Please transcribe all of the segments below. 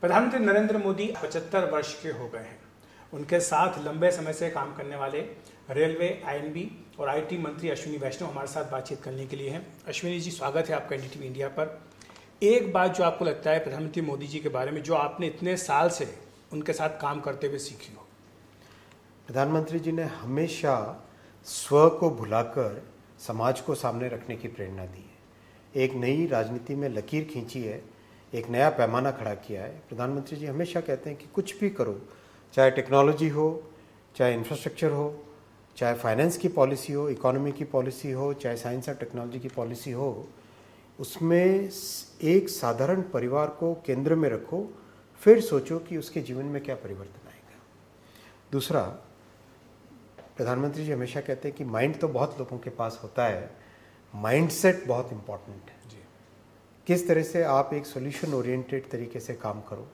प्रधानमंत्री नरेंद्र मोदी 75 वर्ष के हो गए हैं। उनके साथ लंबे समय से काम करने वाले रेलवे, आईएनबी और आईटी मंत्री अश्विनी वैष्णव हमारे साथ बातचीत करने के लिए हैं। अश्विनी जी, स्वागत है आपका एनडीटीवी इंडिया पर। एक बात जो आपको लगता है प्रधानमंत्री मोदी जी के बारे में, जो आपने इतने साल से उनके साथ काम करते हुए सीखी हो? प्रधानमंत्री जी ने हमेशा स्व को भुलाकर समाज को सामने रखने की प्रेरणा दी है। एक नई राजनीति में लकीर खींची है, एक नया पैमाना खड़ा किया है। प्रधानमंत्री जी हमेशा कहते हैं कि कुछ भी करो, चाहे टेक्नोलॉजी हो, चाहे इंफ्रास्ट्रक्चर हो, चाहे फाइनेंस की पॉलिसी हो, इकोनॉमी की पॉलिसी हो, चाहे साइंस और टेक्नोलॉजी की पॉलिसी हो, उसमें एक साधारण परिवार को केंद्र में रखो, फिर सोचो कि उसके जीवन में क्या परिवर्तन आएगा। दूसरा, प्रधानमंत्री जी हमेशा कहते हैं कि माइंड तो बहुत लोगों के पास होता है, माइंडसेट बहुत इम्पॉर्टेंट है। किस तरह से आप एक सॉल्यूशन ओरिएंटेड तरीके से काम करो,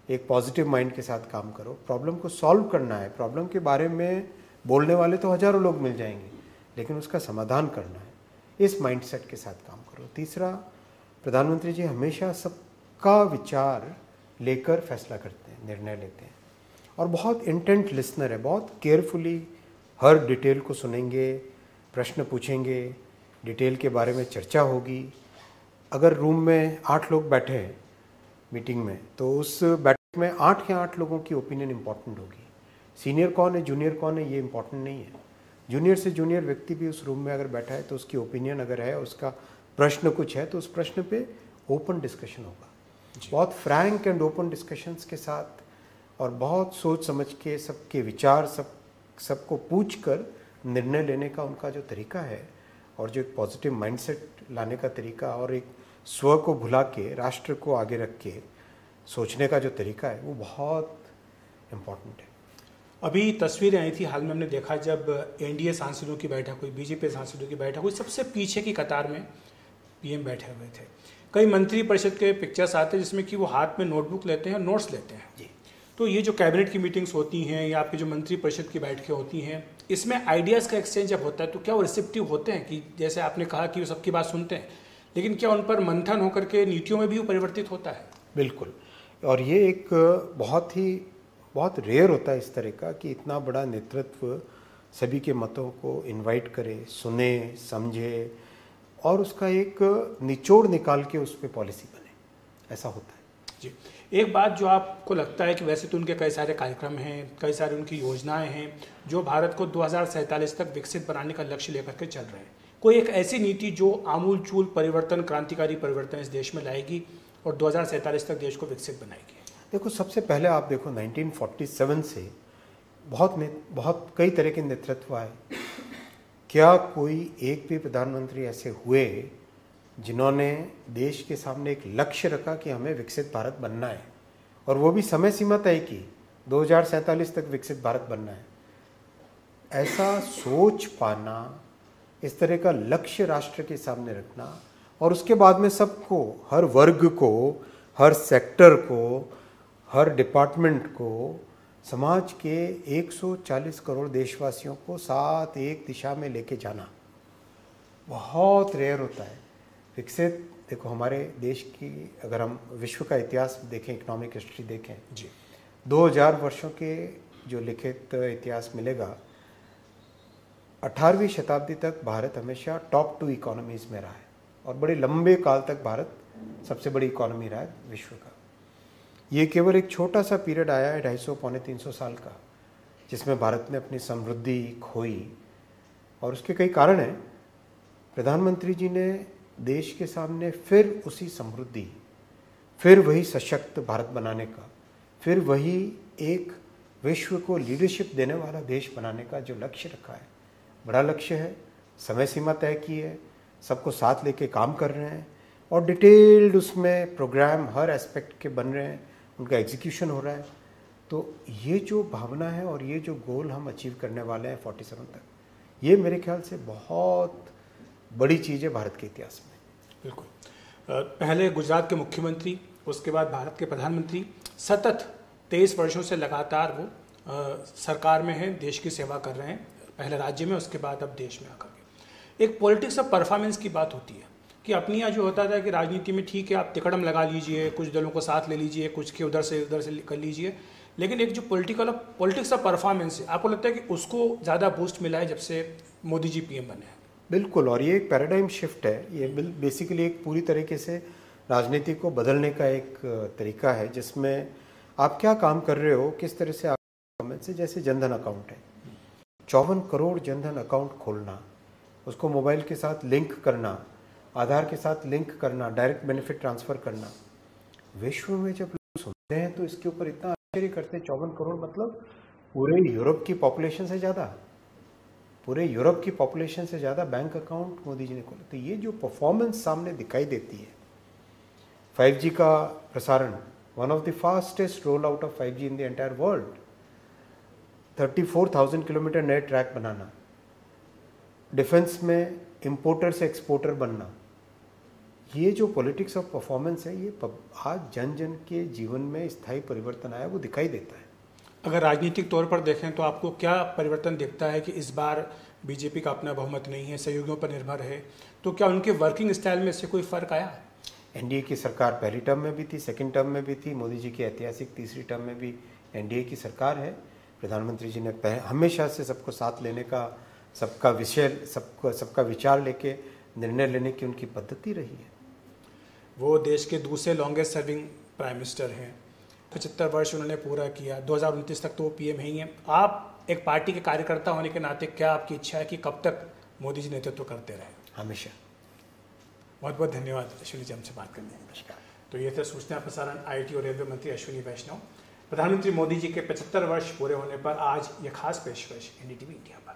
एक पॉजिटिव माइंड के साथ काम करो। प्रॉब्लम को सॉल्व करना है, प्रॉब्लम के बारे में बोलने वाले तो हजारों लोग मिल जाएंगे, लेकिन उसका समाधान करना है, इस माइंडसेट के साथ काम करो। तीसरा, प्रधानमंत्री जी हमेशा सबका विचार लेकर फैसला करते हैं, निर्णय लेते हैं, और बहुत इंटेंट लिसनर है। बहुत केयरफुली हर डिटेल को सुनेंगे, प्रश्न पूछेंगे, डिटेल के बारे में चर्चा होगी। अगर रूम में 8 लोग बैठे हैं मीटिंग में, तो उस बैठक में 8 के 8 लोगों की ओपिनियन इंपॉर्टेंट होगी। सीनियर कौन है, जूनियर कौन है, ये इंपॉर्टेंट नहीं है। जूनियर से जूनियर व्यक्ति भी उस रूम में अगर बैठा है तो उसकी ओपिनियन अगर है, उसका प्रश्न कुछ है, तो उस प्रश्न पे ओपन डिस्कशन होगा। बहुत फ्रैंक एंड ओपन डिस्कशंस के साथ और बहुत सोच समझ के सबके विचार सबको पूछ कर निर्णय लेने का उनका जो तरीका है, और जो एक पॉजिटिव माइंडसेट लाने का तरीका, और एक स्व को भुला के राष्ट्र को आगे रख के सोचने का जो तरीका है, वो बहुत इम्पोर्टेंट है। अभी तस्वीरें आई थी हाल में, हमने देखा जब एनडीए सांसदों की बैठक हुई, बीजेपी सांसदों की बैठक हुई, सबसे पीछे की कतार में पीएम बैठे हुए थे। कई मंत्री परिषद के पिक्चर्स आते हैं जिसमें कि वो हाथ में नोटबुक लेते हैं, नोट्स लेते हैं जी। तो ये जो कैबिनेट की मीटिंग्स होती हैं या आपकी जो मंत्री परिषद की बैठकें होती हैं, इसमें आइडियाज़ का एक्सचेंज जब होता है तो क्या वो रिसेप्टिव होते हैं? कि जैसे आपने कहा कि वो सबकी बात सुनते हैं, लेकिन क्या उन पर मंथन होकर के नीतियों में भी वो परिवर्तित होता है? बिल्कुल, और ये एक बहुत रेयर होता है इस तरह का कि इतना बड़ा नेतृत्व सभी के मतों को इनवाइट करे, सुने, समझे और उसका एक निचोड़ निकाल के उस पर पॉलिसी बने, ऐसा होता है जी। एक बात जो आपको लगता है कि वैसे तो उनके कई सारे कार्यक्रम हैं, कई सारी उनकी योजनाएं हैं जो भारत को 2047 तक विकसित बनाने का लक्ष्य लेकर के चल रहे हैं, कोई एक ऐसी नीति जो आमूल-चूल परिवर्तन, क्रांतिकारी परिवर्तन इस देश में लाएगी और 2047 तक देश को विकसित बनाएगी? देखो, सबसे पहले आप देखो 1947 से बहुत कई तरह के नेतृत्व आए। क्या कोई एक भी प्रधानमंत्री ऐसे हुए जिन्होंने देश के सामने एक लक्ष्य रखा कि हमें विकसित भारत बनना है, और वो भी समय सीमा तय की, 2047 तक विकसित भारत बनना है? ऐसा सोच पाना, इस तरह का लक्ष्य राष्ट्र के सामने रखना, और उसके बाद में सबको, हर वर्ग को, हर सेक्टर को, हर डिपार्टमेंट को, समाज के 140 करोड़ देशवासियों को साथ एक दिशा में लेके जाना बहुत रेयर होता है। विकसित, देखो हमारे देश की अगर हम विश्व का इतिहास देखें, इकोनॉमिक हिस्ट्री देखें जी, 2000 वर्षों के जो लिखित इतिहास मिलेगा, 18वीं शताब्दी तक भारत हमेशा टॉप 2 इकोनॉमीज में रहा है, और बड़े लंबे काल तक भारत सबसे बड़ी इकोनॉमी रहा है विश्व का। ये केवल एक छोटा सा पीरियड आया है 250 पौने 300 साल का, जिसमें भारत ने अपनी समृद्धि खोई, और उसके कई कारण हैं। प्रधानमंत्री जी ने देश के सामने फिर उसी समृद्धि, फिर वही सशक्त भारत बनाने का, फिर वही एक विश्व को लीडरशिप देने वाला देश बनाने का जो लक्ष्य रखा है, बड़ा लक्ष्य है, समय सीमा तय की है, सबको साथ लेके काम कर रहे हैं, और डिटेल्ड उसमें प्रोग्राम हर एस्पेक्ट के बन रहे हैं, उनका एग्जीक्यूशन हो रहा है। तो ये जो भावना है और ये जो गोल हम अचीव करने वाले हैं 47 तक, ये मेरे ख्याल से बहुत बड़ी चीज़ है भारत के इतिहास में। बिल्कुल। पहले गुजरात के मुख्यमंत्री, उसके बाद भारत के प्रधानमंत्री, सतत 23 वर्षों से लगातार वो सरकार में हैं, देश की सेवा कर रहे हैं, पहले राज्य में, उसके बाद अब देश में आकर के। एक पॉलिटिक्स ऑफ परफॉर्मेंस की बात होती है, कि अपनी यहाँ जो होता था कि राजनीति में ठीक है आप तिकड़म लगा लीजिए, कुछ दलों को साथ ले लीजिए, कुछ के उधर से कर लीजिए, लेकिन एक जो पॉलिटिक्स का परफॉर्मेंस है, आपको लगता है कि उसको ज़्यादा बूस्ट मिला है जब से मोदी जी पीएम बने हैं? बिल्कुल, और ये एक पैराडाइम शिफ्ट है। ये बेसिकली एक पूरी तरीके से राजनीति को बदलने का एक तरीका है, जिसमें आप क्या काम कर रहे हो, किस तरह से आप से, जैसे जनधन अकाउंट है, 54 करोड़ जनधन अकाउंट खोलना, उसको मोबाइल के साथ लिंक करना, आधार के साथ लिंक करना, डायरेक्ट बेनिफिट ट्रांसफ़र करना। विश्व में जब लोग सुनते हैं तो इसके ऊपर इतना आश्चर्य करते हैं। 54 करोड़ मतलब पूरे यूरोप की पॉपुलेशन से ज़्यादा, पूरे यूरोप की पॉपुलेशन से ज़्यादा बैंक अकाउंट मोदी जी ने खोले। तो ये जो परफॉर्मेंस सामने दिखाई देती है, 5G का प्रसारण, one of the fastest roll out of 5G in the entire world, 34,000 kilometre नए ट्रैक बनाना, डिफेंस में इंपोर्टर से एक्सपोर्टर बनना, ये जो पॉलिटिक्स ऑफ परफॉर्मेंस है, ये आज जन जन के जीवन में स्थायी परिवर्तन आया, वो दिखाई देता है। अगर राजनीतिक तौर पर देखें तो आपको क्या परिवर्तन दिखता है कि इस बार बीजेपी का अपना बहुमत नहीं है, सहयोगियों पर निर्भर है, तो क्या उनके वर्किंग स्टाइल में से कोई फर्क आया? एनडीए की सरकार पहली टर्म में भी थी, सेकंड टर्म में भी थी, मोदी जी की ऐतिहासिक तीसरी टर्म में भी एनडीए की सरकार है। प्रधानमंत्री जी ने हमेशा से सबको साथ लेने का, सबका विचार लेके निर्णय लेने की उनकी पद्धति रही है। वो देश के दूसरे लॉन्गेस्ट सर्विंग प्राइम मिनिस्टर हैं, 75 वर्ष उन्होंने पूरा किया, 2029 तक तो वो पीएम ही हैं। आप एक पार्टी के कार्यकर्ता होने के नाते क्या आपकी इच्छा है कि कब तक मोदी जी नेतृत्व करते रहें? हमेशा। बहुत बहुत धन्यवाद अश्विनी जी हमसे बात करने के लिए। नमस्कार। तो ये थे सूचना प्रसारण आईटी और रेलवे मंत्री अश्विनी वैष्णव। प्रधानमंत्री मोदी जी के 75 वर्ष पूरे होने पर आज ये खास पेशकश एनडीटीवी इंडिया पर।